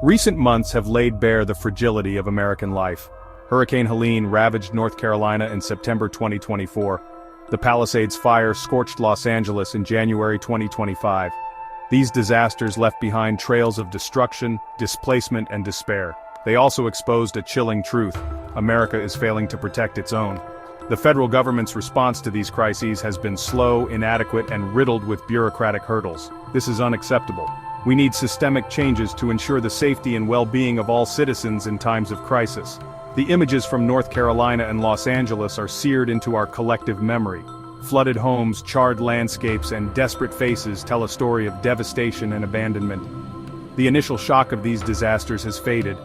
Recent months have laid bare the fragility of American life. Hurricane Helene ravaged North Carolina in September 2024. The Palisades Fire scorched Los Angeles in January 2025. These disasters left behind trails of destruction, displacement, and despair. They also exposed a chilling truth: America is failing to protect its own. The federal government's response to these crises has been slow, inadequate, and riddled with bureaucratic hurdles. This is unacceptable. We need systemic changes to ensure the safety and well-being of all citizens in times of crisis. The images from North Carolina and Los Angeles are seared into our collective memory. Flooded homes, charred landscapes, and desperate faces tell a story of devastation and abandonment. The initial shock of these disasters has faded,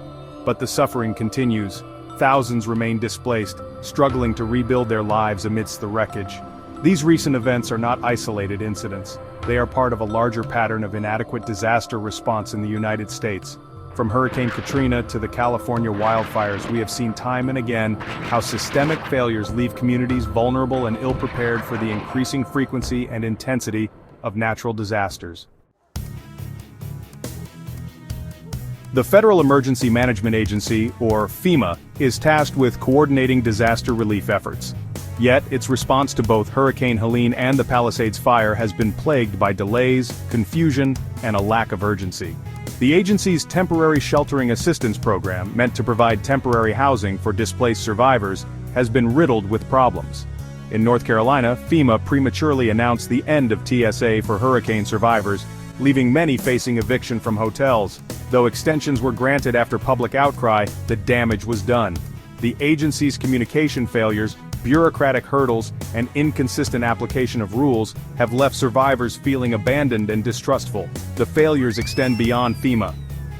but the suffering continues. Thousands remain displaced, struggling to rebuild their lives amidst the wreckage. These recent events are not isolated incidents. They are part of a larger pattern of inadequate disaster response in the United States. From Hurricane Katrina to the California wildfires, we have seen time and again how systemic failures leave communities vulnerable and ill-prepared for the increasing frequency and intensity of natural disasters. The Federal Emergency Management Agency, or FEMA, is tasked with coordinating disaster relief efforts. Yet, its response to both Hurricane Helene and the Palisades Fire has been plagued by delays, confusion, and a lack of urgency. The agency's Temporary Sheltering Assistance Program, meant to provide temporary housing for displaced survivors, has been riddled with problems. In North Carolina, FEMA prematurely announced the end of TSA for hurricane survivors, leaving many facing eviction from hotels. Though extensions were granted after public outcry, the damage was done. The agency's communication failures, bureaucratic hurdles, and inconsistent application of rules have left survivors feeling abandoned and distrustful. The failures extend beyond FEMA.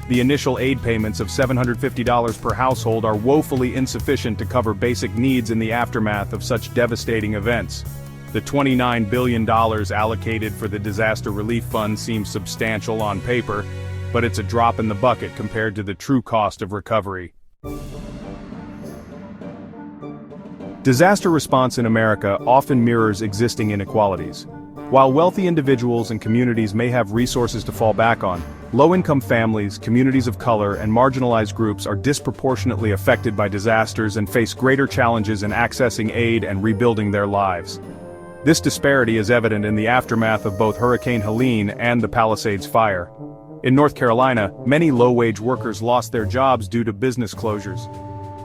The initial aid payments of $750 per household are woefully insufficient to cover basic needs in the aftermath of such devastating events. The $29 billion allocated for the Disaster Relief Fund seems substantial on paper, but it's a drop in the bucket compared to the true cost of recovery. Disaster response in America often mirrors existing inequalities. While wealthy individuals and communities may have resources to fall back on, low-income families, communities of color, and marginalized groups are disproportionately affected by disasters and face greater challenges in accessing aid and rebuilding their lives. This disparity is evident in the aftermath of both Hurricane Helene and the Palisades Fire. In North Carolina, many low-wage workers lost their jobs due to business closures.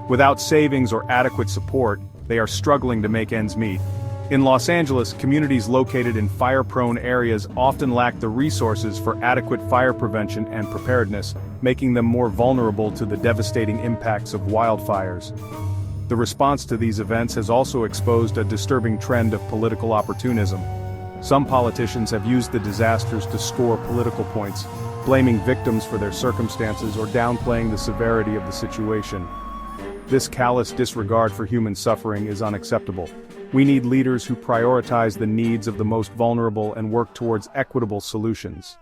Without savings or adequate support, they are struggling to make ends meet. In Los Angeles, communities located in fire-prone areas often lack the resources for adequate fire prevention and preparedness, making them more vulnerable to the devastating impacts of wildfires. The response to these events has also exposed a disturbing trend of political opportunism. Some politicians have used the disasters to score political points, blaming victims for their circumstances or downplaying the severity of the situation. This callous disregard for human suffering is unacceptable. We need leaders who prioritize the needs of the most vulnerable and work towards equitable solutions.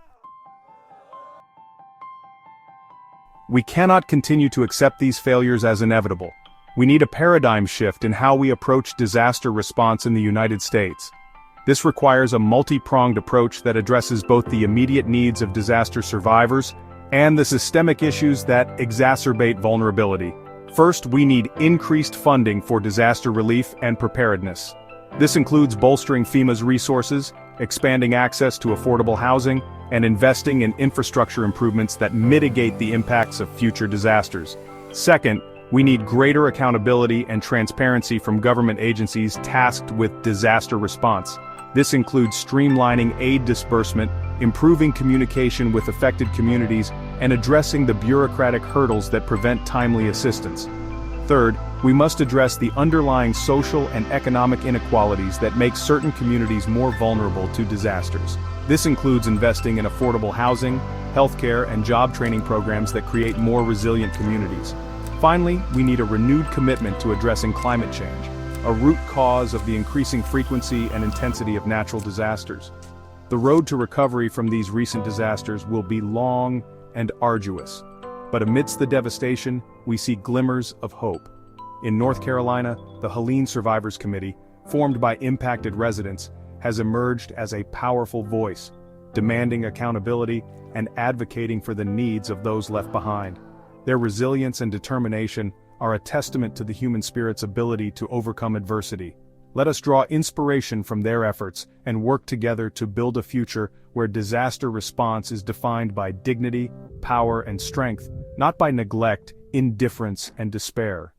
We cannot continue to accept these failures as inevitable. We need a paradigm shift in how we approach disaster response in the United States. This requires a multi-pronged approach that addresses both the immediate needs of disaster survivors and the systemic issues that exacerbate vulnerability. First, we need increased funding for disaster relief and preparedness. This includes bolstering FEMA's resources, expanding access to affordable housing, and investing in infrastructure improvements that mitigate the impacts of future disasters. Second, we need greater accountability and transparency from government agencies tasked with disaster response. This includes streamlining aid disbursement, improving communication with affected communities, and addressing the bureaucratic hurdles that prevent timely assistance. Third, we must address the underlying social and economic inequalities that make certain communities more vulnerable to disasters. This includes investing in affordable housing, healthcare, and job training programs that create more resilient communities. Finally, we need a renewed commitment to addressing climate change, a root cause of the increasing frequency and intensity of natural disasters. The road to recovery from these recent disasters will be long and arduous, but amidst the devastation, we see glimmers of hope. In North Carolina, the Helene Survivors Committee, formed by impacted residents, has emerged as a powerful voice. demanding accountability and advocating for the needs of those left behind. Their resilience and determination are a testament to the human spirit's ability to overcome adversity. Let us draw inspiration from their efforts and work together to build a future where disaster response is defined by dignity, power, and strength, not by neglect, indifference, and despair.